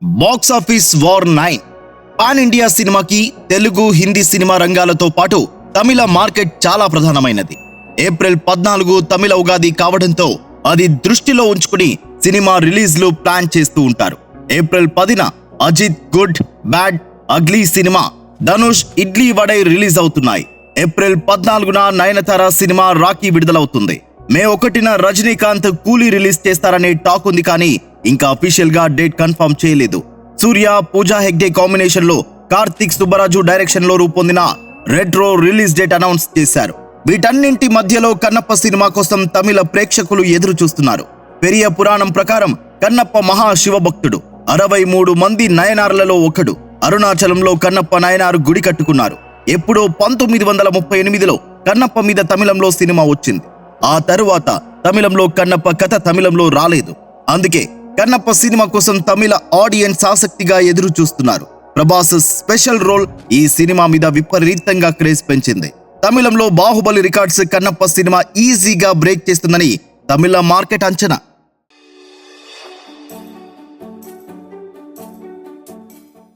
Box office war 9 pan India సినిమాకి Telugu Hindi cinema రంగాలతో పాటు తమిళ మార్కెట్ చాలా ప్రధానమైనది. ఏప్రిల్ 14 తమిళ ఉగాది కావడంతో అది దృష్టిలో ఉంచుకుని సినిమా రిలీజ్లు ప్లాన్ చేస్తూ ఉంటారు. ఏప్రిల్ 10న Ajith good bad ugly cinema, Dhanush idli vadai release అవుతున్నాయి. ఏప్రిల్ 14న నయనతార సినిమా రాఖీ విడుదలవుతుంది. మే 1న రజనీకాంత్ కూలీ రిలీజ్ చేస్తారనే టాక్ ఉంది, కానీ ఇంకా అఫీషియల్ గా డేట్ కన్ఫర్మ్ చేయలేదు. సూర్య పూజా హెగ్డే కాంబినేషన్ లో కార్తిక్ సుబ్బరాజు డైరెక్షన్ లో రూపొందిన రెట్రో రిలీజ్ డేట్ అనౌన్స్ చేశారు. వీటన్నింటి మధ్యలో కన్నప్ప సినిమా కోసం తమిళ ప్రేక్షకులు ఎదురు చూస్తున్నారు. పెరియ పురాణం ప్రకారం కన్నప్ప మహాశివభక్తుడు. 63 మంది నయనార్లలో ఒకడు. అరుణాచలంలో కన్నప్ప నయనారు గుడి కట్టుకున్నారు. ఎప్పుడో 1938లో కన్నప్ప మీద తమిళంలో సినిమా వచ్చింది. ఆ తరువాత తమిళంలో కన్నప్ప కథ తమిళంలో రాలేదు. అందుకే కన్నప్ప సినిమా కోసం తమిళ ఆడియన్స్ ఆసక్తిగా ఎదురు చూస్తున్నారు. ప్రభాస్ స్పెషల్ రోల్ ఈ సినిమా మీద విపరీతంగా క్రేజ్ పెంచింది. తమిళంలో బాహుబలి రికార్డ్స్ కన్నప్ప సినిమా ఈజీగా బ్రేక్ చేస్తుందని తమిళ మార్కెట్ అంచనా.